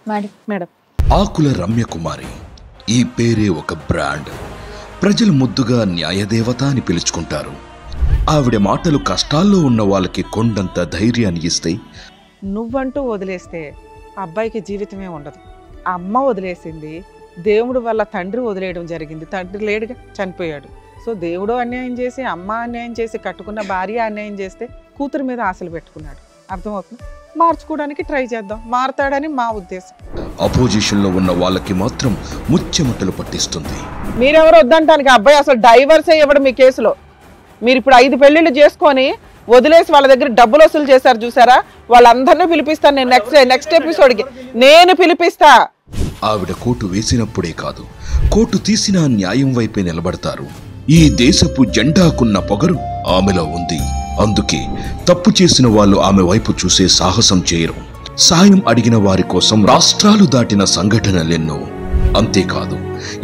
Madam. ఆకుల రమ్యకుమారి ఈ పేరే ఒక బ్రాండ్. ప్రజలు ముద్దుగా న్యాయదేవత అని పిలుచుకుంటారు. ఆవిడ మాటలు కష్టాల్లో ఉన్న వాళ్ళకి కొండంత ధైర్యాన్ని ఇస్తాయి. నువ్వంటూ వదిలేస్తే అబ్బాయికి జీవితమే ఉండదు. అమ్మ వదిలేసింది, దేవుడు వల్ల తండ్రి వదిలేయడం జరిగింది. తండ్రి లేడుగా, చనిపోయాడు. సో దేవుడు అన్యాయం చేసి, అమ్మ అన్యాయం చేసి, కట్టుకున్న భార్య అన్యాయం చేస్తే కూతురు మీద ఆశలు పెట్టుకున్నాడు. అర్థమవుతుంది. మార్చుకోవడానికి ట్రై చేద్దాం, మారతాడని మా ఉద్దేశం. అపోజిషన్ లో ఉన్న వాళ్ళకి మాత్రం ముచ్చెమటలు పట్టిస్తుంది. మీరెవరు వద్దంటానికి? అబ్బాయి అసలు డైవర్స్ ఇవ్వడం మీ కేసులో. మీరు ఇప్పుడు 5 పెళ్లిళ్ళు చేసుకొని వదిలేసి వాళ్ళ దగ్గర డబ్బులు వసూలు చేశారు చూసారా, వాళ్ళందరినీ పిలిపిస్తాను నేను నెక్స్ట్ ఎపిసోడ్కి. నేను పిలిపిస్తా. ఆవిడ కోటు వేసినప్పుడే కాదు, కోటు తీసిన న్యాయం వైపే నిలబడతారు. ఈ దేశపు జెండాకున్న పొగరు ఆమెలో ఉంది. అందుకే తప్పు చేసిన వాళ్ళు ఆమె వైపు చూసే సాహసం చేయరు. సాయం అడిగిన వారి కోసం రాష్ట్రాలు దాటిన సంఘటనలెన్నో. అంతేకాదు,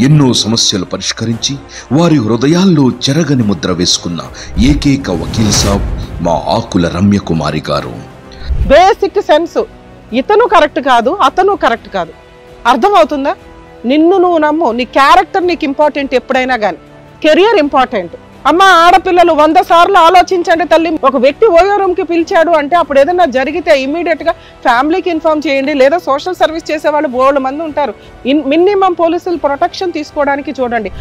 ఎన్నో సమస్యలు పరిష్కరించి వారి హృదయాల్లో చెరగని ముద్ర వేసుకున్న ఏకైక వకీల్ సాబ్ మా ఆకుల రమ్యకుమారి గారు. బేసిక్ సెన్స్, ఇతను కరెక్ట్ కాదు, అతను కరెక్ట్ కాదు. అర్థమవుతుందా? నిన్ను నువ్వు నమ్ము. నీ క్యారెక్టర్ నీకు ఇంపార్టెంట్. ఎప్పుడైనా కానీ కెరియర్ ఇంపార్టెంట్. అమ్మ, ఆడపిల్లలు 100 సార్లు ఆలోచించండి తల్లి. ఒక వ్యక్తి ఓయో రూమ్కి పిలిచాడు అంటే అప్పుడు ఏదైనా జరిగితే ఇమీడియట్గా ఫ్యామిలీకి ఇన్ఫార్మ్ చేయండి. లేదా సోషల్ సర్వీస్ చేసే వాళ్ళు 100 మంది ఉంటారు. మినిమం పోలీసులు ప్రొటెక్షన్ తీసుకోవడానికి చూడండి.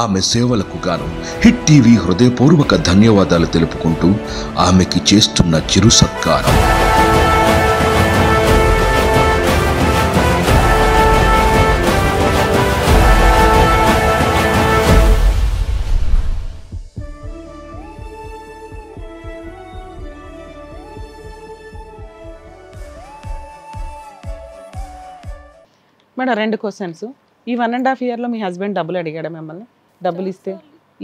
ఆమె సేవలకు గాను హిట్ టీవీ హృదయపూర్వక ధన్యవాదాలు తెలుపుకుంటూ ఆమెకి చేస్తున్న చిరు సత్కారం. Madam, 2 questions. ఈ 1.5 yearలో మీ హస్బెండ్ డబ్బులు అడిగాడా మిమ్మల్ని? డబ్బులు ఇస్తే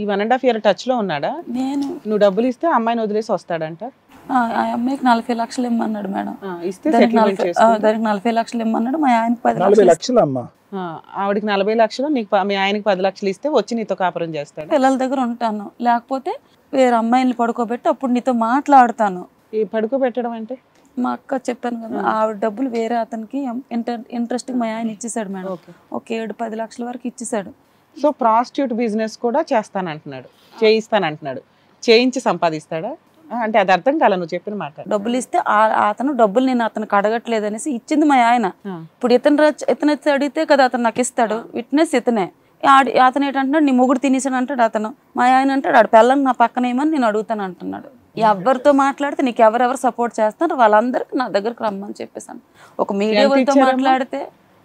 ఈ 1.5 year టచ్లో ఉన్నాడా? నువ్వు డబ్బులు ఇస్తే అమ్మాయిని వదిలేసి వస్తాడంట. ఆ అమ్మాయికి 40 లక్షలు ఇమ్మన్నాడు మేడం. ఇస్తే దానికి 40 లక్షలు ఇమ్మన్నాడు. మా ఆయనకి 10 లక్షలు. అమ్మా, ఆవిడకి 40 లక్షలు, నీకు మీ ఆయనకి 10 లక్షలు ఇస్తే వచ్చి నీతో కాపురం చేస్తాడు. పిల్లల దగ్గర ఉంటాను, లేకపోతే వేరే అమ్మాయిని పడుకోబెట్టి అప్పుడు నీతో మాట్లాడతాను. ఈ పడుకోబెట్టడం అంటే మా అక్క చెప్పాను కదా, ఆవిడ డబ్బులు వేరే అతనికి ఇంట్రెస్ట్ మా ఆయన ఇచ్చేసాడు మేడం. ఒక 7-10 లక్షల వరకు ఇచ్చేసాడు. సో ప్రాస్టిట్యూట్ బిజినెస్ కూడా చేస్తానంటున్నాడు, చేయిస్తానంటున్నాడు. చేయించి సంపాదిస్తాడా అంటే? అది అర్థం కాల నువ్వు చెప్పిన మాట. డబ్బులు ఇస్తే అతను డబ్బులు నేను అతనికి అడగట్లేదు అనేసి ఇచ్చింది మా ఆయన. ఇప్పుడు ఇతను అడిగితే కదా అతను నాకు ఇస్తాడు. విట్నెస్ ఇతనే. అతను ఏంటంటున్నాడు, నీ మొగుడు తినేసాడు అంటాడు అతను. మా ఆయన అంటాడు ఆడు పిల్లలు నా పక్కన ఏమని నేను అడుగుతాను అంటున్నాడు. ఎవరితో మాట్లాడితే నీకు ఎవరెవరు సపోర్ట్ చేస్తున్నారు వాళ్ళందరికి నా దగ్గరకు రమ్మని చెప్పేసాను. ఒక మీడియా వాళ్ళతో మాట్లాడితే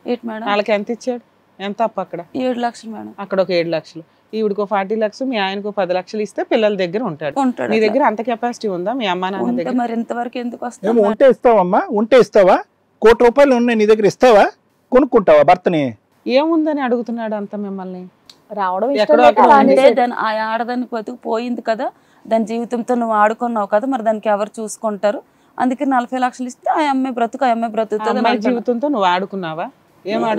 ఏంటి మేడం, వాళ్ళకి ఎంత ఇచ్చాడు? ఎంత అప్పు అక్కడ? 7 లక్షలు మేడం. అక్కడ ఒక 7 లక్షలు, ఈవిడికి 40 లక్షలు, మీ ఆయనకు 10 లక్షలు ఇస్తే పిల్లల దగ్గర ఉంటాడు. నీ దగ్గర అంత కెపాసిటీ ఉందా? మీ అమ్మ నాన్న దగ్గర మరి ఇంతవరకు ఎందుకు వస్తా? ఉంటే ఇస్తావమ్మా, ఉంటే ఇస్తావా? 1 కోటి రూపాయలు ఉన్నాయి నీ దగ్గర, ఇస్తావా? కొనుక్కుంటావా భర్తని? ఏముందని అడుగుతున్నాడు అంత మిమ్మల్ని? రావడం ఆ ఆడదాన్ని బతుకు పోయింది కదా, దాని జీవితంతో నువ్వు ఆడుకున్నావు కదా, మరి దానికి ఎవరు చూసుకుంటారు? అందుకే 40 లక్షలు ఇస్తే ఆ అమ్మాయి బ్రతుకుతుంది. జీవితంతో నువ్వు ఆడుకున్నావా?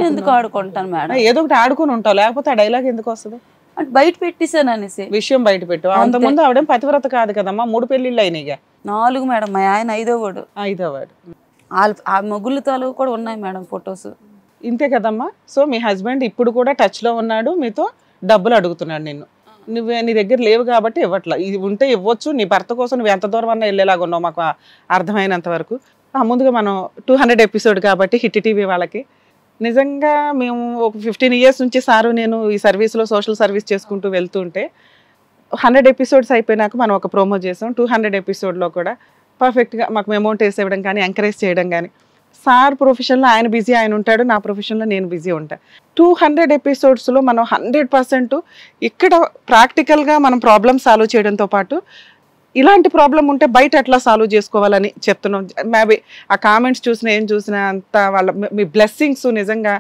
ఎందుకు ఆడుకుంటాను మేడం? ఏదో ఒకటి ఆడుకుని ఉంటావు, లేకపోతే ఆ డైలాగ్ ఎందుకు వస్తుంది? అంటే బయట పెట్టేశాను అనేసి విషయం బయట పెట్టు. అంతకుముందు ఆవిడేం పతివ్రత కాదు కదమ్మా, 3 పెళ్లిళ్ళు అయినాయిగా. 4 మేడం. మా ఆయన 5వ వాడు. ఆ మొగుళ్ళతో కూడా ఉన్నాయి మేడం ఫొటోస్. ఇంతే కదమ్మా. సో మీ హస్బెండ్ ఇప్పుడు కూడా టచ్ లో ఉన్నాడు, మీతో డబ్బులు అడుగుతున్నాడు నిన్ను. నీ దగ్గర లేవు కాబట్టి ఇవ్వట్లా. ఇది ఉంటే ఇవ్వచ్చు. నీ భర్త కోసం నువ్వు ఎంత దూరం అన్నా వెళ్ళేలాగా ఉన్నావు మాకు అర్థమైనంత వరకు. ముందుగా మనం 200 ఎపిసోడ్ కాబట్టి హిట్ టీవీ వాళ్ళకి నిజంగా మేము ఒక 15 years నుంచి సారు నేను ఈ సర్వీస్లో సోషల్ సర్వీస్ చేసుకుంటూ వెళ్తుంటే 100 ఎపిసోడ్స్ అయిపోయినాక మనం ఒక ప్రోమో చేసాం. 200 ఎపిసోడ్లో కూడా పర్ఫెక్ట్గా మాకు అమౌంట్ వేసి ఇవ్వడం కానీ, ఎంకరేజ్ చేయడం కానీ. సార్ ప్రొఫెషన్లో ఆయన బిజీ ఆయన ఉంటాడు, నా ప్రొఫెషన్లో నేను బిజీ ఉంటాను. 200 ఎపిసోడ్స్లో మనం 100% ఇక్కడ ప్రాక్టికల్గా మనం ప్రాబ్లమ్ సాల్వ్ చేయడంతో పాటు ఇలాంటి ప్రాబ్లం ఉంటే బయట ఎట్లా సాల్వ్ చేసుకోవాలని చెప్తున్నాం. మేబీ ఆ కామెంట్స్ చూసినా ఏం చూసినా అంత వాళ్ళ మీ బ్లెస్సింగ్స్. నిజంగా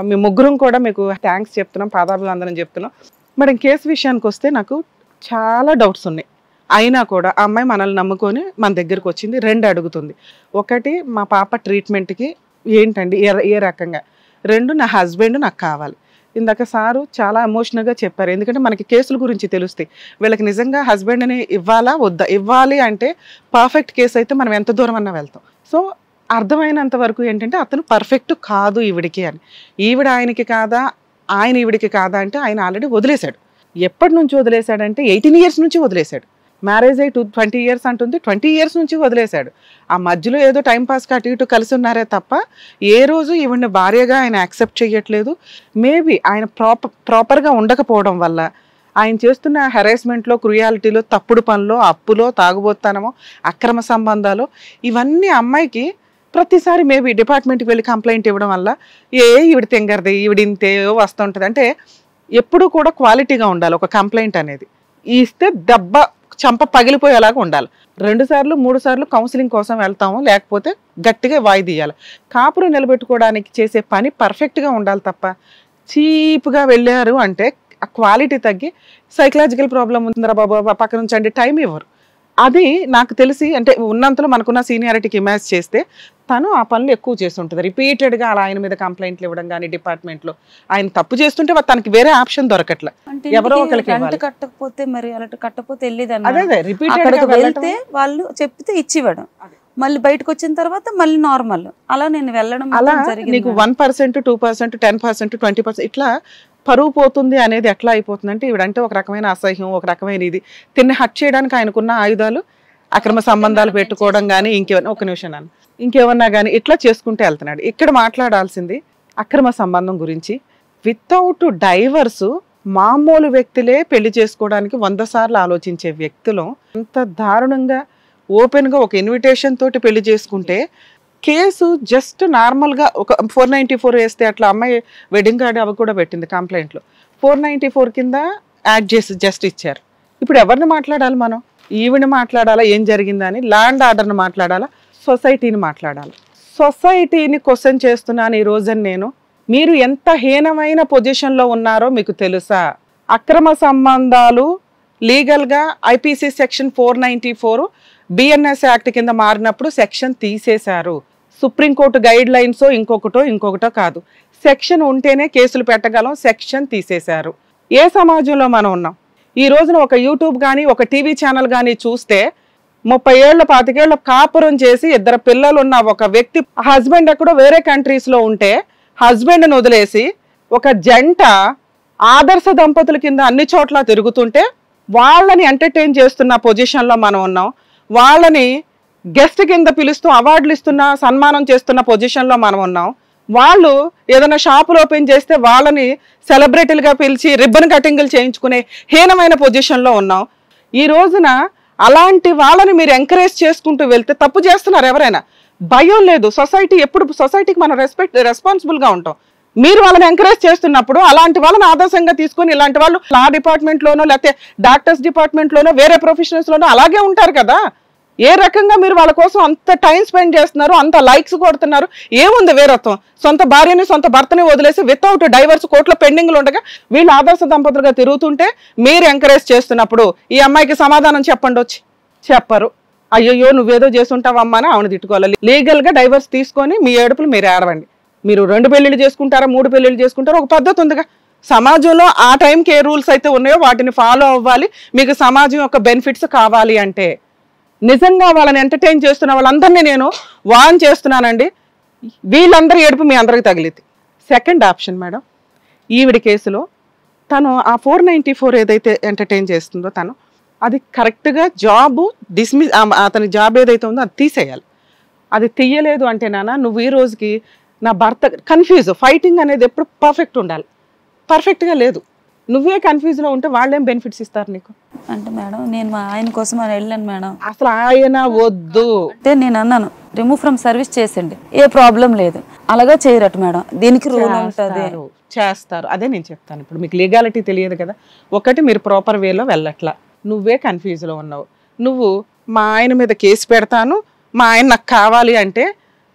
మీ ముగ్గురం కూడా మీకు థ్యాంక్స్ చెప్తున్నాం, పాదాభివందనం చెప్తున్నాం. మేడం, కేసు విషయానికి వస్తే నాకు చాలా డౌట్స్ ఉన్నాయి. అయినా కూడా ఆ అమ్మాయి మనల్ని నమ్ముకొని మన దగ్గరకు వచ్చింది. 2 అడుగుతుంది. 1, మా పాప ట్రీట్మెంట్కి ఏంటండి ఏ రకంగా. 2, నా హస్బెండ్ నాకు కావాలి. ఇందాక సారు చాలా ఎమోషనల్గా చెప్పారు. ఎందుకంటే మనకి కేసుల గురించి తెలుస్తాయి. వీళ్ళకి నిజంగా హస్బెండ్ని ఇవ్వాలా వద్దా, ఇవ్వాలి అంటే పర్ఫెక్ట్ కేసు అయితే మనం ఎంత దూరం అన్నా వెళ్తాం. సో అర్థమైనంత వరకు ఏంటంటే అతను పర్ఫెక్ట్ కాదు ఈవిడికి అని. ఈవిడ ఆయనకి కాదా, ఆయన ఈవిడికి కాదా అంటే ఆయన ఆల్రెడీ వదిలేశాడు. ఎప్పటి నుంచి వదిలేశాడంటే 18 years నుంచి వదిలేశాడు. మ్యారేజ్ అయ్యి 20 years అంటుంది, 20 years నుంచి వదిలేశాడు. ఆ మధ్యలో ఏదో టైంపాస్కి అటు ఇటు కలిసి ఉన్నారే తప్ప ఏ రోజు ఈవిడ్ని భార్యగా ఆయన యాక్సెప్ట్ చేయట్లేదు. మేబీ ఆయన ప్రాపర్గా ఉండకపోవడం వల్ల ఆయన చేస్తున్న హెరాస్మెంట్లో, క్రుయాలిటీలో, తప్పుడు పనులు, అప్పులో, తాగుబోతానమో, అక్రమ సంబంధాలు, ఇవన్నీ అమ్మాయికి ప్రతిసారి మేబీ డిపార్ట్మెంట్కి వెళ్ళి కంప్లైంట్ ఇవ్వడం వల్ల ఈవిడ తెంగరది, ఈవిడింతే వస్తుంటుంది. అంటే ఎప్పుడు కూడా క్వాలిటీగా ఉండాలి ఒక కంప్లైంట్ అనేది. ఇస్తే దెబ్బ చంప పగిలిపోయేలాగా ఉండాలి. 2 సార్లు 3 సార్లు కౌన్సిలింగ్ కోసం వెళ్తాము, లేకపోతే గట్టిగా వాయిదీయాలి. కాపురం నిలబెట్టుకోవడానికి చేసే పని పర్ఫెక్ట్గా ఉండాలి తప్ప చీప్గా వెళ్ళారు అంటే ఆ క్వాలిటీ తగ్గి సైకలాజికల్ ప్రాబ్లం ఉంటుందిరా బాబు పక్క నుంచి అంటే టైం ఇవ్వరు. అది నాకు తెలిసి అంటే ఉన్నంతలో మనకున్న సీనియారిటీకి ఇమాజ్ చేస్తే తను ఆ పనులు ఎక్కువ చేస్తుంటుంది. రిపీటెడ్గా అలా ఆయన మీద కంప్లైంట్లు ఇవ్వడం కానీ డిపార్ట్మెంట్లో ఆయన తప్పు చేస్తుంటే తనకి వేరే ఆప్షన్ దొరకట్లే. ఎవరో ఒకరికి కట్టకపోతే మరి అలా కట్టకపోతే వెళ్ళేదాన్ని. అదే రిపీటెడ్గా వెళ్తే వాళ్ళు చెప్తే ఇచ్చివ్వడం, మళ్ళీ బయటకు వచ్చిన తర్వాత మళ్ళీ నార్మల్. అలా నేను వెళ్ళడం అలా నీకు 1%, 2%, 10%, 20% ఇట్లా పరువు పోతుంది అనేది ఎట్లా అయిపోతుంది అంటే ఈవిడంటే ఒక రకమైన అసహ్యం, ఒక రకమైన ఇది తిన్ని హట్ చేయడానికి ఆయనకున్న ఆయుధాలు అక్రమ సంబంధాలు పెట్టుకోవడం కానీ ఇంకేమన్నా ఒక నిమిషం అన్న ఇంకేమన్నా కానీ ఇట్లా చేసుకుంటూ వెళ్తున్నాడు. ఇక్కడ మాట్లాడాల్సింది అక్రమ సంబంధం గురించి. వితౌట్ డైవర్సు మామూలు వ్యక్తులే పెళ్లి చేసుకోవడానికి 100 సార్లు ఆలోచించే వ్యక్తులు అంత దారుణంగా ఓపెన్గా ఒక ఇన్విటేషన్ తోటి పెళ్లి చేసుకుంటే కేసు జస్ట్ నార్మల్గా ఒక 494 వేస్తే అట్లా అమ్మాయి వెడ్డింగ్ కార్డు అవి కూడా పెట్టింది కంప్లైంట్లో. 494 కింద యాడ్ చేసి జస్ట్ ఇచ్చారు. ఇప్పుడు ఎవరిని మాట్లాడాలి మనం? ఈవిని మాట్లాడాలా ఏం జరిగిందని, ల్యాండ్ ఆర్డర్ని మాట్లాడాలా, సొసైటీని మాట్లాడాలి. సొసైటీని క్వశ్చన్ చేస్తున్నాను ఈ రోజున నేను. మీరు ఎంత హీనమైన పొజిషన్లో ఉన్నారో మీకు తెలుసా? అక్రమ సంబంధాలు లీగల్గా ఐపీసీ సెక్షన్ 494 బిఎన్ఎస్ యాక్ట్ కింద మారినప్పుడు సెక్షన్ తీసేశారు. సుప్రీంకోర్టు గైడ్ లైన్స్ ఇంకొకటో కాదు, సెక్షన్ ఉంటేనే కేసులు పెట్టగలం, సెక్షన్ తీసేశారు. ఏ సమాజంలో మనం ఉన్నాం? ఈ రోజున ఒక యూట్యూబ్ కానీ ఒక టీవీ ఛానల్ కానీ చూస్తే 30 ఏళ్ళ 25 ఏళ్ళ కాపురం చేసి 2 పిల్లలు ఉన్న ఒక వ్యక్తి హస్బెండ్ ఎక్కడో వేరే కంట్రీస్లో ఉంటే హస్బెండ్ని వదిలేసి ఒక జంట ఆదర్శ దంపతుల కింద అన్ని చోట్ల తిరుగుతుంటే వాళ్ళని ఎంటర్టైన్ చేస్తున్న పొజిషన్లో మనం ఉన్నాం. వాళ్ళని గెస్ట్ కింద పిలుస్తూ అవార్డులు ఇస్తున్న సన్మానం చేస్తున్న పొజిషన్లో మనం ఉన్నాం. వాళ్ళు ఏదైనా షాపులు ఓపెన్ చేస్తే వాళ్ళని సెలబ్రిటీలుగా పిలిచి రిబ్బన్ కటింగ్లు చేయించుకునే హీనమైన పొజిషన్లో ఉన్నాం. ఈ రోజున అలాంటి వాళ్ళని మీరు ఎంకరేజ్ చేసుకుంటూ వెళ్తే తప్పు చేస్తున్నారు. ఎవరైనా భయం లేదు. సొసైటీకి మనం రెస్పాన్సిబుల్గా ఉంటాం. మీరు వాళ్ళని ఎంకరేజ్ చేస్తున్నప్పుడు అలాంటి వాళ్ళని ఆదర్శంగా తీసుకొని ఇలాంటి వాళ్ళు లా డిపార్ట్మెంట్లోనో లేకపోతే డాక్టర్స్ డిపార్ట్మెంట్లోనో వేరే ప్రొఫెషనల్స్లోనో అలాగే ఉంటారు కదా. ఏ రకంగా మీరు వాళ్ళ కోసం అంత టైం స్పెండ్ చేస్తున్నారు, అంత లైక్స్ కొడుతున్నారు? ఏముంది వేరత్వం? సొంత భార్యని సొంత భర్తని వదిలేసి వితౌట్ డైవర్స్ కోర్టులో పెండింగ్లు ఉండగా వీళ్ళు ఆదర్శ దంపతులుగా తిరుగుతుంటే మీరు ఎంకరేజ్ చేస్తున్నప్పుడు ఈ అమ్మాయికి సమాధానం చెప్పండి. వచ్చి చెప్పరు. అయ్యయ్యో నువ్వేదో చేస్తుంటావమ్మా అని ఆవిడ తిట్టుకోవాలి. లీగల్గా డైవర్స్ తీసుకొని మీ ఏడుపులు మీరు ఏడవండి. మీరు 2 పెళ్ళిళ్ళు చేసుకుంటారా, 3 పెళ్ళిళ్ళు చేసుకుంటారా, ఒక పద్ధతి ఉందిగా. సమాజంలో ఆ టైంకి ఏ రూల్స్ అయితే ఉన్నాయో వాటిని ఫాలో అవ్వాలి. మీకు సమాజం యొక్క బెనిఫిట్స్ కావాలి అంటే నిజంగా వాళ్ళని ఎంటర్టైన్ చేస్తున్న వాళ్ళందరినీ నేను వార్న్ చేస్తున్నానండి. వీళ్ళందరి ఏడుపు మీ అందరికి తగిలింది. సెకండ్ ఆప్షన్ మేడం, ఈవిడి కేసులో తను ఆ 494 ఏదైతే ఎంటర్టైన్ చేస్తుందో తను అది కరెక్ట్గా జాబ్ డిస్మిస్, అతని జాబ్ ఏదైతే ఉందో అది తీసేయాలి. అది తీయలేదు అంటే నాన్న నువ్వు ఈ రోజుకి నా భర్త కన్ఫ్యూజ్, ఫైటింగ్ అనేది ఎప్పుడు పర్ఫెక్ట్ ఉండాలి. పర్ఫెక్ట్గా లేదు. నువ్వే కన్ఫ్యూజ్లో ఉంటే వాళ్ళేం బెనిఫిట్స్ ఇస్తారు నీకు? అంటే మేడం నేను మా ఆయన కోసం అని వెళ్ళాను మేడం. అసలు ఆయన వద్దు అంటే నేను అన్నాను రిమూవ్ ఫ్రమ్ సర్వీస్ చేసండి, ఏ ప్రాబ్లం లేదు. అలాగా చేయరట మేడం, దీనికి రూల్ ఉంటుంది. చేస్తారు. అదే నేను చెప్తాను. ఇప్పుడు మీకు లీగాలిటీ తెలియదు కదా. ఒకటి మీరు ప్రాపర్ వేలో వెళ్ళట్లా, నువ్వే కన్ఫ్యూజ్లో ఉన్నావు. నువ్వు మా ఆయన మీద కేసు పెడతాను, మా ఆయన నాకు కావాలి అంటే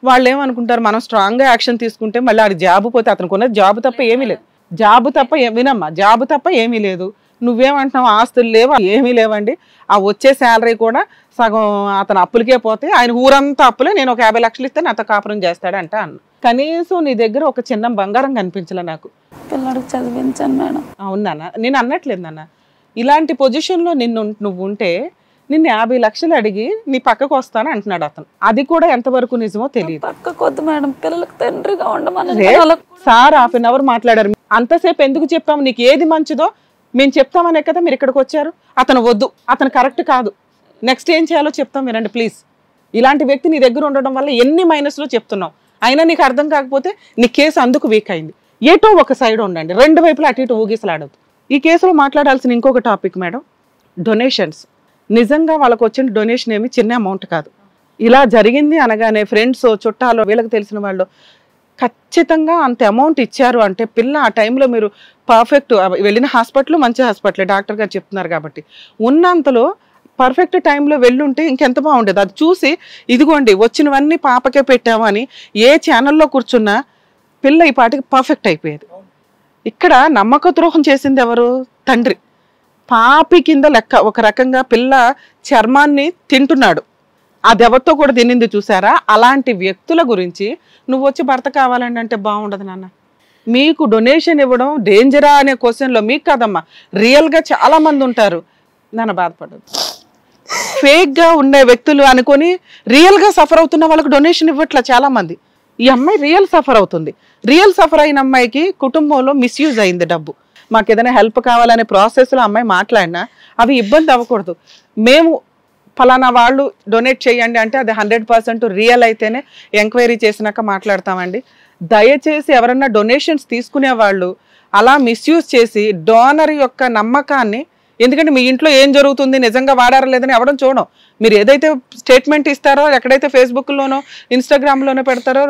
వాళ్ళు ఏమనుకుంటారు, మనం స్ట్రాంగ్గా యాక్షన్ తీసుకుంటే మళ్ళీ ఆడి జాబు పోతే అతనికి ఉన్నది జాబు తప్ప ఏమీ లేదు. జాబు తప్ప వినమ్మా, జాబు తప్ప ఏమీ లేదు. నువ్వేమంటున్నావు ఆస్తులు లేవు ఏమీ లేవండి, ఆ వచ్చే శాలరీ కూడా సగం అతను అప్పులకే పోతే, ఆయన ఊరంతా అప్పులే, నేను ఒక 50 లక్షలు ఇస్తే నాతో కాపురం చేస్తాడంట అన్న. కనీసం నీ దగ్గర ఒక చిన్న బంగారం కనిపించలే నాకు. పిల్లడికి చదివించాను మేడం. అవునా, నేను అనట్లేదు నాన్న, ఇలాంటి పొజిషన్లో నువ్వు ఉంటే నిన్ను 50 లక్షలు అడిగి నీ పక్కకు వస్తాను అంటున్నాడు అతను. అది కూడా ఎంతవరకు నిజమో తెలియదు. పక్కకు వద్దు మేడం, పిల్లలకు తండ్రిగా ఉండమని సార్ ½ an hour మాట్లాడారు. అంతసేపు ఎందుకు చెప్పాము, నీకు ఏది మంచిదో మేము చెప్తామనే కదా మీరు ఇక్కడికి వచ్చారు. అతను వద్దు, అతను కరెక్ట్ కాదు, నెక్స్ట్ ఏం చేయాలో చెప్తాం వినండి ప్లీజ్. ఇలాంటి వ్యక్తి నీ దగ్గర ఉండడం వల్ల ఎన్ని మైనస్లో చెప్తున్నావు, అయినా నీకు అర్థం కాకపోతే నీ కేసు అందుకు వీక్ అయింది. ఏటో ఒక సైడ్ ఉండండి, రెండు వైపులా అటు ఇటు ఊగిసలాడద్దు. ఈ కేసులో మాట్లాడాల్సిన ఇంకొక టాపిక్ మేడం, డొనేషన్స్. నిజంగా వాళ్ళకు వచ్చిన డొనేషన్ ఏమి చిన్న అమౌంట్ కాదు. ఇలా జరిగింది అనగానే ఫ్రెండ్స్ చుట్టాలు వీళ్ళకి తెలిసిన వాళ్ళు ఖచ్చితంగా అంత అమౌంట్ ఇచ్చారు అంటే పిల్ల ఆ టైంలో మీరు పర్ఫెక్ట్ వెళ్ళిన హాస్పిటల్ మంచి హాస్పిటల్ డాక్టర్ గారు చెప్తున్నారు కాబట్టి ఉన్నంతలో పర్ఫెక్ట్ టైంలో వెళ్ళుంటే ఇంకెంత బాగుండేది. అది చూసి ఇదిగోండి వచ్చినవన్నీ పాపకే పెట్టాము అని ఏ ఛానల్లో కూర్చున్నా పిల్ల ఈ పాటికి పర్ఫెక్ట్ అయిపోయేది. ఇక్కడ నమ్మక ద్రోహం చేసింది ఎవరు? తండ్రి. పాపి కింద లెక్క, ఒక రకంగా పిల్ల చర్మాన్ని తింటున్నాడు, అది ఎవరితో కూడా తినింది చూసారా? అలాంటి వ్యక్తుల గురించి నువ్వు వచ్చి భర్త కావాలండి అంటే బాగుండదు నాన్న. మీకు డొనేషన్ ఇవ్వడం డేంజరా అనే క్వశ్చన్లో మీకు కాదమ్మా, రియల్గా చాలా మంది ఉంటారు. నాన్న బాధపడదు, ఫేక్గా ఉండే వ్యక్తులు అనుకొని రియల్గా సఫర్ అవుతున్న వాళ్ళకి డొనేషన్ ఇవ్వట్లా చాలా మంది. ఈ అమ్మాయి రియల్ సఫర్ అవుతుంది. రియల్ సఫర్ అయిన అమ్మాయికి కుటుంబంలో మిస్యూజ్ అయింది డబ్బు. మాకు ఏదైనా హెల్ప్ కావాలనే ప్రాసెస్లో అమ్మాయి మాట్లాడినా అవి ఇబ్బంది అవ్వకూడదు. మేము ఫలానా వాళ్ళు డొనేట్ చేయండి అంటే అది 100% రియల్ అయితేనే ఎంక్వైరీ చేసినాక మాట్లాడతామండి. దయచేసి ఎవరన్నా డొనేషన్స్ తీసుకునే వాళ్ళు అలా మిస్యూజ్ చేసి డోనర్ యొక్క నమ్మకాన్ని, ఎందుకంటే మీ ఇంట్లో ఏం జరుగుతుంది నిజంగా వాడారా లేదని ఎవడం చూడం. మీరు ఏదైతే స్టేట్మెంట్ ఇస్తారో, ఎక్కడైతే ఫేస్బుక్లోనో ఇన్స్టాగ్రామ్లోనో పెడతారో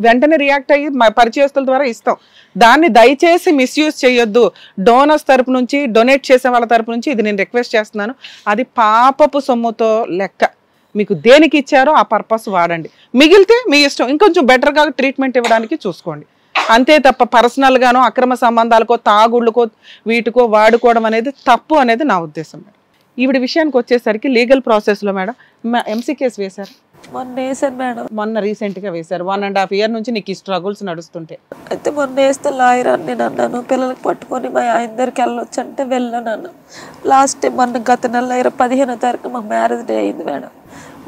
వెంటనే రియాక్ట్ అయ్యి పరిచయస్తుల ద్వారా ఇస్తాం. దాన్ని దయచేసి మిస్యూజ్ చేయొద్దు. డోనర్స్ తరపు నుంచి, డొనేట్ చేసే వాళ్ళ తరపు నుంచి ఇది నేను రిక్వెస్ట్ చేస్తున్నాను. అది పాపపు సొమ్ముతో లెక్క. మీకు దేనికి ఇచ్చారో ఆ పర్పస్ వాడండి, మిగిలితే మీ ఇష్టం. ఇంకొంచెం బెటర్గా ట్రీట్మెంట్ ఇవ్వడానికి చూసుకోండి. అంతే తప్ప పర్సనల్గానో అక్రమ సంబంధాలకో తాగుళ్ళకో వీటికో వాడుకోవడం అనేది తప్పు అనేది నా ఉద్దేశం మేడం. ఈవిడ విషయానికి వచ్చేసరికి లీగల్ ప్రాసెస్లో మేడం ఎంసీ కేసు వేశారు. మొన్న వేసాను మేడం. మొన్న రీసెంట్గా వేశారు. 1.5 year నుంచి నీకు ఈ స్ట్రగుల్స్ నడుస్తుంటే అయితే మొన్న వేస్తే లాయర్ అని నేను అన్నాను, పిల్లలకి పట్టుకొని మా ఆయన దగ్గరికి వెళ్ళొచ్చు అంటే వెళ్ళాను. లాస్ట్ టైం మొన్న గత నెల 15వ తారీఖు మాకు మ్యారేజ్ డే అయింది మేడం.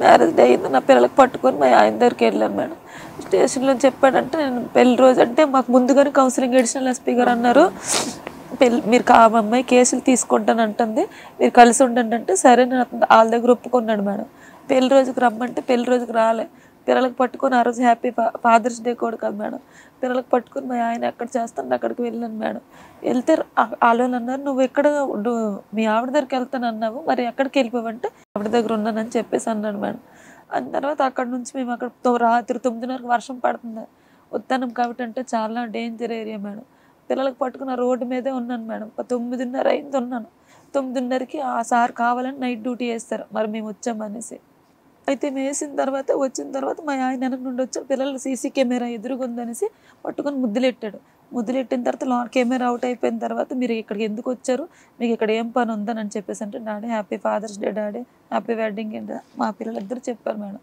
మ్యారేజ్ డే అయింది, నా పిల్లలకి పట్టుకొని మా ఆయన దగ్గరికి వెళ్ళాను మేడం. స్టేషన్లో చెప్పాడంటే నేను పెళ్లి రోజు అంటే మాకు ముందుగానే కౌన్సిలింగ్ అడిషనల్ ఎస్పీ గారు అన్నారు, మీరు అమ్మాయి కేసులు తీసుకుంటాను అంటుంది, మీరు కలిసి ఉండండి అంటే సరే నేను వాళ్ళ దగ్గర ఒప్పుకున్నాడు మేడం. పెళ్లి రోజుకి రమ్మంటే పెళ్లి రోజుకి రాలే. పిల్లలకు పట్టుకొని ఆ రోజు హ్యాపీ ఫాదర్స్ డే కూడా కాదు మేడం, పిల్లలకు పట్టుకొని మా ఆయన ఎక్కడ చేస్తాను అక్కడికి వెళ్ళాను మేడం. వెళ్తే వాళ్ళు అన్నారు, నువ్వు ఎక్కడ మీ ఆవిడ దగ్గరికి వెళ్తాను అన్నావు, మరి ఎక్కడికి వెళ్ళిపోవంటే ఆవిడ దగ్గర ఉన్నానని చెప్పేసి అన్నాడు మేడం. అన్న తర్వాత అక్కడ నుంచి మేము అక్కడ రాత్రి 9:30 వర్షం పడుతుంది, ఉత్తానం కాబట్టి అంటే చాలా డేంజర్ ఏరియా మేడం. పిల్లలకు పట్టుకున్న రోడ్డు మీదే ఉన్నాను మేడం. 9:30 అయింది ఉన్నాను. 9:30కి ఆ సార్ కావాలని నైట్ డ్యూటీ వేస్తారు, మరి మేము వచ్చామనేసి. అయితే మేము వేసిన తర్వాత వచ్చిన తర్వాత మా ఆయన వెనక నుండి వచ్చి పిల్లలు సీసీ కెమెరా ఎదురుగుందనేసి పట్టుకొని ముద్దులెట్టాడు. ముద్దులెట్టిన తర్వాత కెమెరా అవుట్ అయిపోయిన తర్వాత మీరు ఇక్కడికి ఎందుకు వచ్చారు, మీకు ఇక్కడ ఏం పని ఉందని చెప్పేసి అంటే daddy happy father's day daddy, happy wedding day మా పిల్లలిద్దరు చెప్పారు మేడం.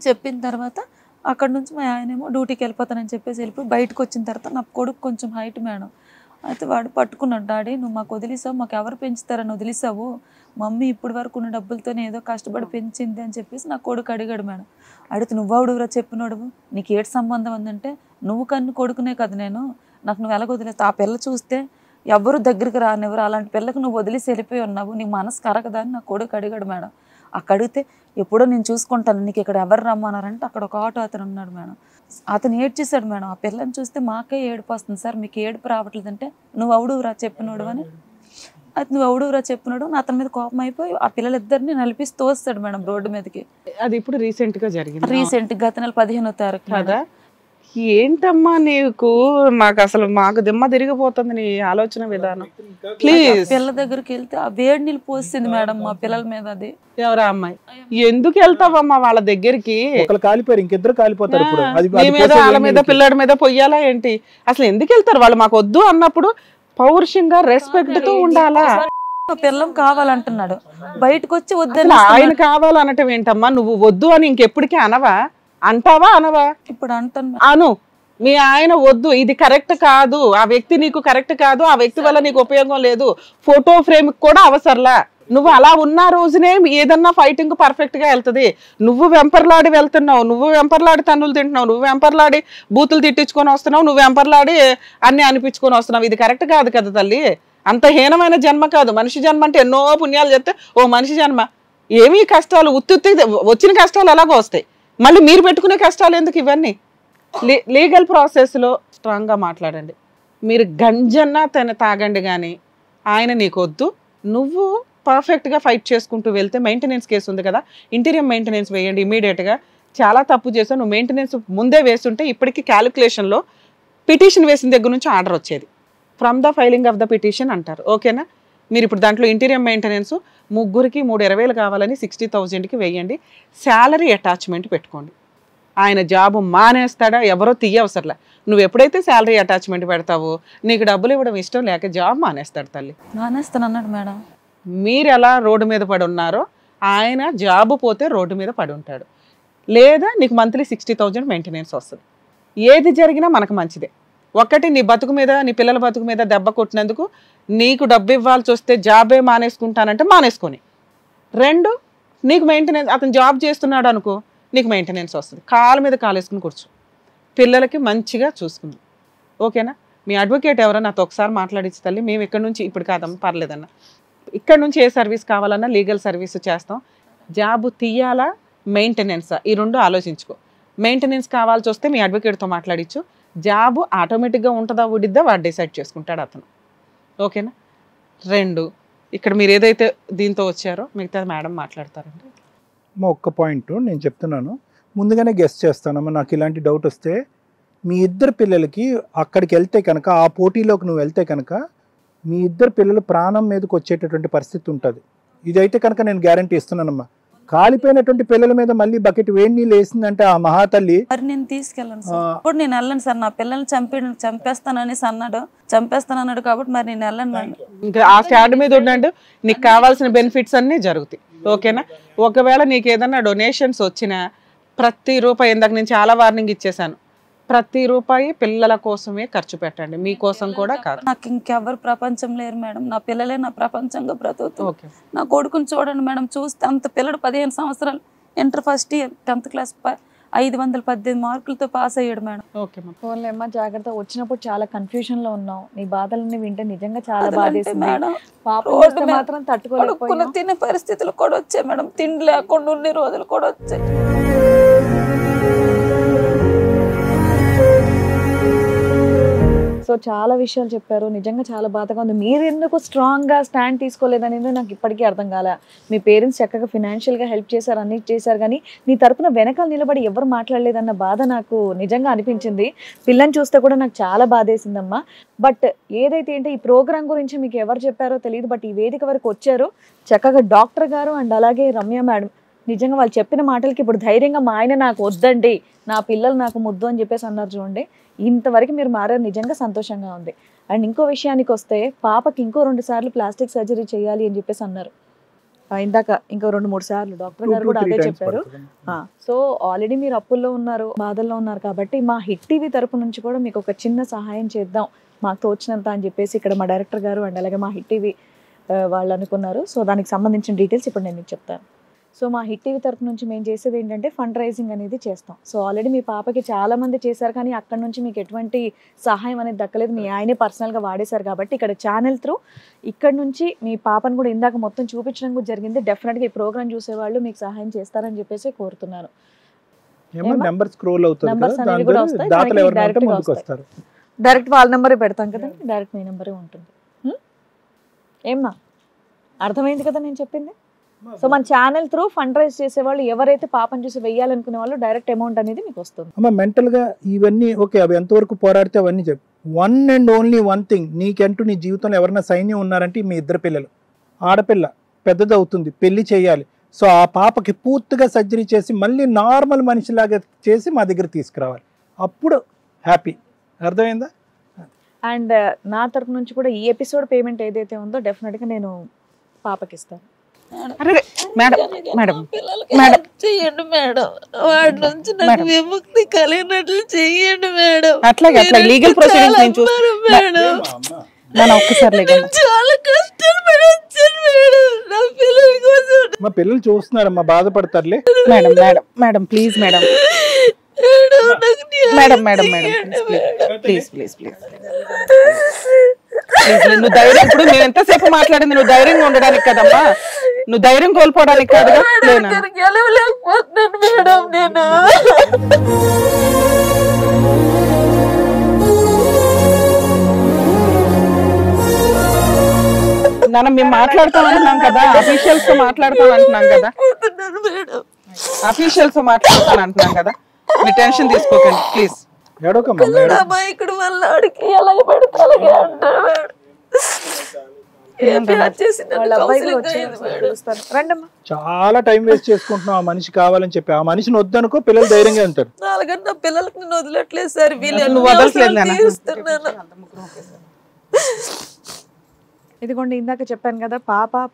చెప్పిన తర్వాత అక్కడ నుంచి మా ఆయనేమో డ్యూటీకి వెళ్ళిపోతానని చెప్పేసి వెళ్ళిపోయి బయటకు వచ్చిన తర్వాత నా కొడుకు కొంచెం హైట్ మేడం. అయితే వాడు పట్టుకున్నాడు, డాడీ నువ్వు మాకు వదిలేసావు, మాకు ఎవరు పెంచుతారని వదిలేసావు, మమ్మీ ఇప్పటి వరకు ఉన్న డబ్బులతోనే ఏదో కష్టపడి పెంచింది అని చెప్పేసి నా కొడుకు అడిగాడు మేడం. అడిగితే నువ్వెవడురా చెప్పినోడు, నీకు ఏటి సంబంధం ఉందంటే నువ్వు కన్ను కొడుకునే కదా నేను, నాకు నువ్వు ఎలాగ వదిలేస్తా, ఆ పిల్ల చూస్తే ఎవరు దగ్గరికి రానివ్వరు, అలాంటి పిల్లకి నువ్వు వదిలేసి వెళ్ళిపోయి ఉన్నావు, నీకు మనసు కరగదా అని నా కొడుకు అడిగాడు మేడం. అక్కడ అడిగితే ఎప్పుడో నేను చూసుకుంటాను, నీకు ఇక్కడ ఎవరు రమ్మన్నారంటే అక్కడ ఒక ఆటో అతను ఉన్నాడు మేడం. అతను ఏడ్చేశాడు మేడం. ఆ పిల్లని చూస్తే మాకే ఏడుపు వస్తుంది సార్, మీకు ఏడుపు రావట్లేదంటే నువ్వు అవుడురా చెప్పినోడు అని. అది నువ్వు ఎవడురా చెప్పినాడు, అతని మీద కోపం అయిపోయి ఆ పిల్లలిద్దరిని నలిపిసి తోస్తాడు మేడం రోడ్డు మీదకి. అది ఇప్పుడు రీసెంట్గా జరిగింది. రీసెంట్ గత నెల 15వ తారీఖు కదా. ఏంటమ్మా నీకు, మాకు దిమ్మ తిరిగిపోతుంది నీ ఆలోచన విధానం. ప్లీజ్ పిల్ల దగ్గరికి వెళ్తే ఆ వేడి నీళ్ళు పోస్తుంది మేడం మా పిల్లల మీద. అది ఎవరా అమ్మాయి, ఎందుకు వెళ్తావమ్మా వాళ్ళ దగ్గరికి? కాలిపోయారు, ఇంకిద్దరు కాలిపోతారు. నీ మీద వాళ్ళ మీద పిల్లడి మీద పొయ్యాలా ఏంటి? అసలు ఎందుకు వెళ్తారు వాళ్ళు? మాకు వద్దు అన్నప్పుడు పౌరుషంగా రెస్పెక్ట్ తో ఉండాలా. పిల్లం కావాలంటున్నాడు, బయటకు వచ్చి వద్దని. ఆయన కావాలనటం ఏంటమ్మా, నువ్వు వద్దు అని ఇంకెప్పటికీ అనవా? అంటావా అనవా? ఇప్పుడు అంటాను. అను, మీ ఆయన వద్దు, ఇది కరెక్ట్ కాదు, ఆ వ్యక్తి నీకు కరెక్ట్ కాదు, ఆ వ్యక్తి వల్ల నీకు ఉపయోగం లేదు, ఫోటో ఫ్రేమ్ కూడా అవసరంలా. నువ్వు అలా ఉన్న రోజునే ఏదన్నా ఫైటింగ్ పర్ఫెక్ట్ గా వెళ్తుంది. నువ్వు వెంపర్లాడి వెళ్తున్నావు, నువ్వు వెంపర్లాడి తన్నులు తింటున్నావు, నువ్వు వెంపర్లాడి బూతులు తిట్టించుకొని వస్తున్నావు, నువ్వు వెంపర్లాడి అన్ని అనిపించుకొని వస్తున్నావు. ఇది కరెక్ట్ కాదు కదా తల్లి. అంత హీనమైన జన్మ కాదు. మనిషి జన్మ అంటే ఎన్నో పుణ్యాలు చేస్తే ఓ మనిషి జన్మ. ఏమీ కష్టాలు ఉత్తుత్తి వచ్చిన కష్టాలు ఎలాగో వస్తాయి, మళ్ళీ మీరు పెట్టుకునే కష్టాలు ఎందుకు? ఇవన్నీ లీగల్ ప్రాసెస్లో స్ట్రాంగ్గా మాట్లాడండి. మీరు గంజన్నా తాగండి, కానీ ఆయన నీకు వద్దు. నువ్వు పర్ఫెక్ట్గా ఫైట్ చేసుకుంటూ వెళ్తే మెయింటెనెన్స్ కేసు ఉంది కదా, ఇంటీరియం మెయింటెనెన్స్ వేయండి ఇమీడియట్గా. చాలా తప్పు చేసావు నువ్వు. మెయింటెనెన్స్ ముందే వేస్తుంటే ఇప్పటికీ క్యాలిక్యులేషన్లో పిటిషన్ వేసిన దగ్గర నుంచి ఆర్డర్ వచ్చేది. From the filing of the petition అంటారు. ఓకేనా? మీరు ఇప్పుడు దాంట్లో ఇంటీరియం మెయింటెనెన్స్ ముగ్గురికి 3,20,000 కావాలని 60,000కి వేయండి. శాలరీ అటాచ్మెంట్ పెట్టుకోండి. ఆయన జాబు మానేస్తాడా ఎవరో తీయవసరలే. నువ్వు ఎప్పుడైతే శాలరీ అటాచ్మెంట్ పెడతావో నీకు డబ్బులు ఇవ్వడం ఇష్టం లేక జాబ్ మానేస్తాడు తల్లి. మానేస్తాను అన్నాడు మేడం. మీరు ఎలా రోడ్డు మీద పడి ఉన్నారో ఆయన జాబు పోతే రోడ్డు మీద పడి ఉంటాడు. లేదా నీకు మంత్లీ 60,000 మెయింటెనెన్స్ వస్తుంది. ఏది జరిగినా మనకు మంచిదే. ఒకటి, నీ బతుకు మీద, నీ పిల్లల బతుకు మీద దెబ్బ కొట్టినందుకు నీకు డబ్బు ఇవ్వాల్సి వస్తే జాబే మానేసుకుంటానంటే మానేసుకొని. 2, నీకు మెయింటెనెన్స్, అతను జాబ్ చేస్తున్నాడు అనుకో, నీకు మెయింటెనెన్స్ వస్తుంది. కాలు మీద కాలేసుకుని కూర్చో, పిల్లలకి మంచిగా చూసుకుంది. ఓకేనా? మీ అడ్వకేట్ ఎవరో నాతో ఒకసారి మాట్లాడించి తల్లి, మేము ఇక్కడ నుంచి ఇప్పుడు కాదమ్మా పర్లేదన్న, ఇక్కడ నుంచి ఏ సర్వీస్ కావాలన్నా లీగల్ సర్వీస్ చేస్తాం. జాబు తీయాలా మెయింటెనెన్సా, ఈ 2 ఆలోచించుకో. మెయింటెనెన్స్ కావాల్సి వస్తే మీ అడ్వకేట్తో మాట్లాడించు. జాబు ఆటోమేటిక్గా ఉంటుందా ఊడిద్దా వాడు డిసైడ్ చేసుకుంటాడు అతను. ఓకేనా? 2, ఇక్కడ మీరు ఏదైతే దీంతో వచ్చారో మిగతా మేడం మాట్లాడతారండి. ఒక్క పాయింట్ నేను చెప్తున్నాను, ముందుగానే గెస్ట్ చేస్తానమ్మా. నాకు ఇలాంటి డౌట్ వస్తే మీ ఇద్దరు పిల్లలకి అక్కడికి వెళ్తే కనుక, ఆ పోటీలోకి నువ్వు వెళ్తే కనుక మీ ఇద్దరు పిల్లలు ప్రాణం మీదకి వచ్చేటటువంటి పరిస్థితి ఉంటుంది. ఇదైతే కనుక నేను గ్యారంటీ ఇస్తున్నానమ్మా. కాలిపోయినటువంటి పిల్లల మీద మళ్ళీ బకెట్ వేడి నీళ్ళు వేసిందంటే ఆ మహాతల్లి. మరి నేను తీసుకెళ్ళను సార్, ఇప్పుడు నేను వెళ్ళను సార్. నా పిల్లల్ని చంపేస్తాననేసి అన్నాడు, చంపేస్తానన్నాడు కాబట్టి మరి నేను వెళ్ళను. ఇంకా ఆ స్టాండ్ మీద ఉండండి, నీకు కావాల్సిన బెనిఫిట్స్ అన్నీ జరుగుతాయి. ఓకేనా? ఒకవేళ నీకు ఏదన్నా డొనేషన్స్ వచ్చినా ప్రతి రూపాయి, ఇందాక నేను చాలా వార్నింగ్ ఇచ్చేసాను, ప్రతి రూపాయి పిల్లల కోసమే ఖర్చు పెట్టండి, మీకోసం కూడా కాదు. నాకు ఇంకెవరు ప్రపంచం లేరు మేడం, నా పిల్లలే నా ప్రపంచంగా బ్రతుకుతుంది. నా కొడుకుని చూడండి మేడం, చూస్తే అంత పిల్లడు 15 సంవత్సరాలు, inter first year 10th class 518 మార్కులతో పాస్ అయ్యాడు మేడం. ఓకే ఫోన్లో అమ్మా జాగ్రత్త. వచ్చినప్పుడు చాలా కన్ఫ్యూజన్ లో ఉన్నావు, నీ బాధలన్నీ వింటే నిజంగా చాలా బాధేసింది మేడం. పాపం మాత్రం తట్టుకోలేకపోయినా తినే పరిస్థితులు కూడా వచ్చాయి మేడం, తిండి లేకుండా ఉండే రోజులు కూడా వచ్చాయి. సో చాలా విషయాలు చెప్పారు, నిజంగా చాలా బాధగా ఉంది. మీరు ఎందుకు స్ట్రాంగ్గా స్టాండ్ తీసుకోలేదనేది నాకు ఇప్పటికీ అర్థం కాలే. మీ పేరెంట్స్ చక్కగా ఫినాన్షియల్గా హెల్ప్ చేశారు, అన్ని చేశారు, కానీ నీ తరపున వెనకాల నిలబడి ఎవరు మాట్లాడలేదన్న బాధ నాకు నిజంగా అనిపించింది. పిల్లని చూస్తే కూడా నాకు చాలా బాధేసిందమ్మా. బట్ ఏదైతే ఏంటో ఈ ప్రోగ్రామ్ గురించి మీకు ఎవరు చెప్పారో తెలియదు, బట్ ఈ వేదిక వరకు వచ్చారు చక్కగా డాక్టర్ గారు అండ్ అలాగే రమ్య మేడం. నిజంగా వాళ్ళు చెప్పిన మాటలకి ఇప్పుడు ధైర్యంగా మా ఆయన నాకు వద్దండి, నా పిల్లలు నాకు ముద్దు అని చెప్పేసి అన్నారు. చూడండి, ఇంతవరకు మీరు మారారు, నిజంగా సంతోషంగా ఉంది. అండ్ ఇంకో విషయానికి వస్తే పాపకి ఇంకో 2 సార్లు ప్లాస్టిక్ సర్జరీ చేయాలి అని చెప్పేసి అన్నారు. ఇందాక ఇంకో 2-3 సార్లు డాక్టర్ గారు కూడా అదే చెప్పారు. సో ఆల్రెడీ మీరు అప్పుల్లో ఉన్నారు, బాధల్లో ఉన్నారు, కాబట్టి మా హిట్ టీవీ తరపు నుంచి కూడా మీకు ఒక చిన్న సహాయం చేద్దాం మాకు తోచినంత అని చెప్పేసి ఇక్కడ మా డైరెక్టర్ గారు అండ్ అలాగే మా హిట్ టీవీ వాళ్ళు అనుకున్నారు. సో దానికి సంబంధించిన డీటెయిల్స్ ఇప్పుడు నేను మీకు చెప్తాను. సో మా హిట్ టీవీ తరపు నుంచి మేము చేసేది ఏంటంటే ఫండ్ రైజింగ్ అనేది చేస్తాం. సో ఆల్రెడీ మీ పాపకి చాలా మంది చేశారు, కానీ అక్కడ నుంచి మీకు ఎటువంటి సహాయం అనేది దక్కలేదు, మీ ఆయనే పర్సనల్గా వాడేశారు. కాబట్టి ఇక్కడ ఛానల్ త్రూ ఇక్కడ నుంచి మీ పాపను కూడా ఇందాక మొత్తం చూపించడం కూడా జరిగింది. డెఫినెట్గా ఈ ప్రోగ్రామ్ చూసేవాళ్ళు మీకు సహాయం చేస్తారని చెప్పేసి కోరుతున్నాను. డైరెక్ట్ వాళ్ళ నెంబరే పెడతాం కదా, డైరెక్ట్ మీ నెంబరే ఉంటుంది. ఏమ్మా అర్థమైంది కదా నేను చెప్పింది? సో మన ఛానల్ త్రూ ఫండ్ రైజ్ చేసే వాళ్ళు ఎవరైతే పాపం చూసి వెయ్యాలనుకునే వాళ్ళు డైరెక్ట్ అమౌంట్ అనేది మీకు వస్తుంది. అమ్మ మెంటల్ గా ఇవన్నీ ఓకే, అవి ఎంతవరకు పోరాడితే అవన్నీ చెప్పు. One and only one thing, నీకంటూ నీ జీవితంలో ఎవరైనా సైన్యం ఉన్నారంటే మీ ఇద్దరు పిల్లలు. ఆడపిల్ల పెద్దది అవుతుంది, పెళ్లి చేయాలి. సో ఆ పాపకి పూర్తిగా సర్జరీ చేసి మళ్ళీ నార్మల్ మనిషిలాగా చేసి మా దగ్గర తీసుకురావాలి, అప్పుడు హ్యాపీ. అర్థమైందా? అండ్ నా తరపు నుంచి కూడా ఈ ఎపిసోడ్ పేమెంట్ ఏదైతే ఉందో డెఫినెట్గా నేను పాపకి ఇస్తాను. అరే మేడం మేడం మేడం చెయ్యండి మేడం, వాడి నుంచి నాకు విముక్తి కలిగినట్లు చెయ్యండి మేడం. అట్లాగే అట్లా లీగల్ ప్రొసీడింగ్స్ నేను చూస్తాను మేడం. నేను ఒక్కసారి చాలా కష్టాలు పడొచ్చాను మేడం నా పిల్లల కోసం. మా పిల్లలు చూస్తున్నారమ్మా, బాధపడతారులే. Madam madam madam please madam madam madam madam please please please నువ్వు ధైర్యం, ఇప్పుడు మేము ఎంతసేపు మాట్లాడింది నువ్వు ధైర్యంగా ఉండడానికి కదమ్మా, నువ్వు ధైర్యం కోల్పోవడానికి కాదుగా. గెలవలేకపోతున్నాను మేడం నేను. నాన్న మేము మాట్లాడతాం అంటున్నాం కదా, అఫీషియల్స్ తో మాట్లాడతాం అంటున్నాం కదా, అఫీషియల్స్ తో మాట్లాడతాను అంటున్నాం కదా, మీ టెన్షన్ తీసుకోకండి ప్లీజ్. ఇక్కడ వల్ల ఆడికి ఎలాగ పెడితే అలాగే అంటారు మేడం. చాలా టైం వేస్ట్ చేసుకుంటున్నావు ఆ మనిషి కావాలని చెప్పి. ఆ మనిషిని వద్దనుకో, పిల్లలు ధైర్యంగా ఉంటారు. నాలుగంటే పిల్లలకి నేను వదిలట్లేదు సార్, నువ్వు వదలట్లేదు. ఇదిగోండి ఇందాక చెప్పాను కదా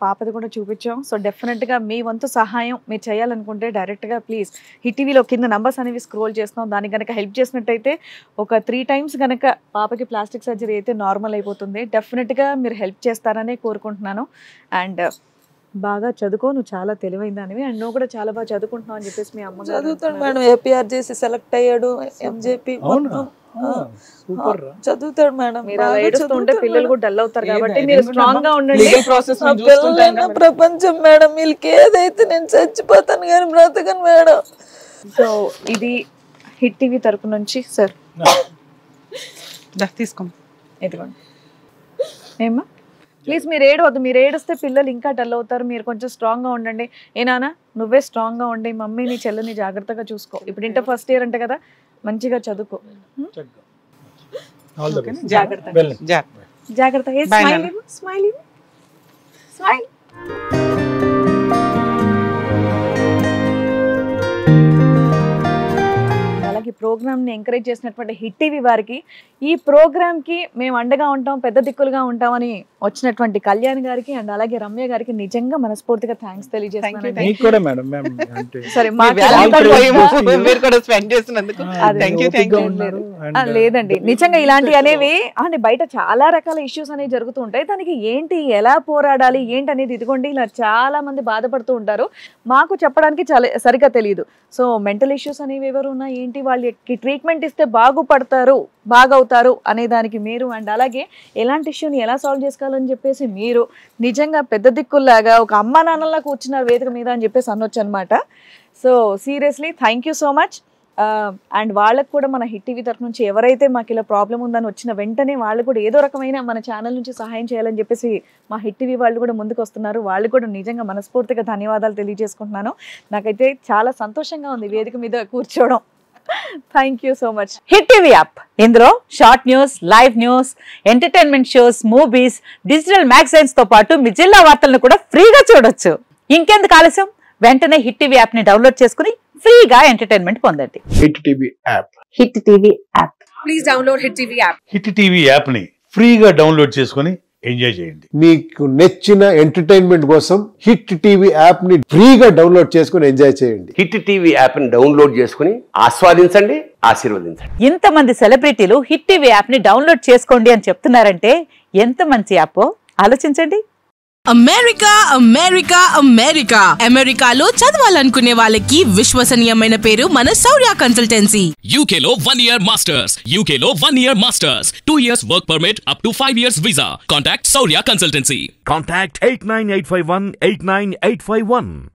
పాపది కూడా చూపించాం. సో డెఫినెట్గా మీ వంతు సహాయం మీరు చేయాలనుకుంటే డైరెక్ట్గా ప్లీజ్ హిట్ టీవీలో కింద నంబర్స్ అనేవి స్క్రోల్ చేస్తున్నాం. దానికి కనుక హెల్ప్ చేసినట్టయితే ఒక 3 times కనుక పాపకి ప్లాస్టిక్ సర్జరీ అయితే నార్మల్ అయిపోతుంది. డెఫినెట్గా మీరు హెల్ప్ చేస్తారనే కోరుకుంటున్నాను. అండ్ బాగా చదువుకో, నువ్వు చాలా తెలివైన దానివి అండ్ నువ్వు కూడా చాలా బాగా చదువుకుంటున్నావు అని చెప్పేసి మీ అమ్మ చదువుతాడు మేడం. ఏపీఆర్ చేసి సెలెక్ట్ అయ్యాడు, ఎంజేపీ చదువుతాడు మేడం. మీరు అలా ఏడుస్తుంటే పిల్లలు కూడా డల్ అవుతారు కాబట్టి మీరు స్ట్రాంగ్ గా ఉండండి. పిల్లలైనా ప్రపంచం మేడం, వీళ్ళకి ఏదైతే నేను చచ్చిపోతాను కానీ బ్రతకను మేడం. సో ఇది హిట్ టీవీ తరపు నుంచి సార్ తీసుకో. ఇదిగోండి ఏమ్మా ప్లీజ్ మీరు ఏడవద్దు, మీరు ఏడిస్తే పిల్లలు ఇంకా డల్ అవుతారు. మీరు కొంచెం స్ట్రాంగ్ గా ఉండండి. ఏనానా నువ్వే స్ట్రాంగ్ గా ఉండి మమ్మీని చెల్లిని జాగ్రత్తగా చూసుకో. ఇప్పుడు ఇంటర్ ఫస్ట్ ఇయర్ అంటే కదా, మంచిగా చదువుకో. జాగ్రత్త జాగ్రత్త. స్మైల్. అలాగే ప్రోగ్రామ్ని ఎంకరేజ్ చేసినటువంటి హిట్ టీవీ వారికి, ఈ ప్రోగ్రామ్కి మేము అండగా ఉంటాం, పెద్ద దిక్కులుగా ఉంటామని వచ్చినటువంటి కళ్యాణ్ గారికి అండ్ అలాగే రమ్య గారికి నిజంగా మనస్ఫూర్తిగా థ్యాంక్స్ తెలియజేస్తున్నాను. లేదండి నిజంగా ఇలాంటివి అనేవి అంటే బయట చాలా రకాల ఇష్యూస్ అనేవి జరుగుతూ ఉంటాయి. దానికి ఏంటి ఎలా పోరాడాలి ఏంటి అనేది ఇదిగోండి ఇలా చాలా మంది బాధపడుతూ ఉంటారు. మాకు చెప్పడానికి చాలా సరిగా తెలియదు. సో మెంటల్ ఇష్యూస్ అనేవి ఎవరు ఉన్నా ఏంటి వాళ్ళకి ట్రీట్మెంట్ ఇస్తే బాగవుతారు అనే దానికి మీరు అండ్ అలాగే ఎలాంటి ఇష్యూని ఎలా సాల్వ్ చేసుకోవాలని చెప్పేసి మీరు నిజంగా పెద్ద దిక్కుల్లాగా ఒక అమ్మ నాన్నలా కూర్చున్నారు వేదిక మీద అని చెప్పేసి అనొచ్చు అనమాట. So seriously thank you so much. And వాళ్ళకు కూడా మన హిట్ టీవీ తరఫు నుంచి ఎవరైతే మాకు ఇలా ప్రాబ్లం ఉందని వచ్చిన వెంటనే వాళ్ళు కూడా ఏదో రకమైన మన ఛానల్ నుంచి సహాయం చేయాలని చెప్పేసి మా హిట్ టీవీ వాళ్ళు కూడా ముందుకు వస్తున్నారు. వాళ్ళు కూడా నిజంగా మనస్ఫూర్తిగా ధన్యవాదాలు తెలియజేసుకుంటున్నాను. నాకైతే చాలా సంతోషంగా ఉంది వేదిక మీద కూర్చోవడం. Thank you so much. Hit TV app, ఇందులో short news, live news, entertainment shows, movies, digital magazines తో పాటు మీ జిల్లా వార్తలను కూడా ఫ్రీగా చూడొచ్చు. ఇంకెందుకు ఆలస్యం, వెంటనే హిట్ టీవీ యాప్ ని డౌన్లోడ్ చేసుకుని ఫ్రీగా ఎంటర్టైన్మెంట్ పొందండి. Hit TV app. Hit TV app. Please download hit TV app. Hit TV app ని ఫ్రీగా డౌన్లోడ్ చేసుకుని ఎంజాయ్ చేయండి. మీకు నచ్చిన ఎంటర్టైన్మెంట్ కోసం హిట్ టీవీ యాప్ ని ఫ్రీగా డౌన్లోడ్ చేసుకుని ఎంజాయ్ చేయండి. హిట్ టీవీ యాప్ ని డౌన్లోడ్ చేసుకుని ఆస్వాదించండి, ఆశీర్వదించండి. ఇంతమంది సెలబ్రిటీలు హిట్ టీవీ యాప్ ని డౌన్లోడ్ చేసుకోండి అని చెప్తున్నారంటే ఎంత మంచి యాప్ ఆలోచించండి. అమెరికాలో చదవాలనుకునే వాళ్ళకి విశ్వసనీయమైన పేరు మన శౌర్య consultancy. UKలో 1 year masters. 2 years work permit up to 5 years visa. Contact Saurya Consultancy. Contact 89851 89851.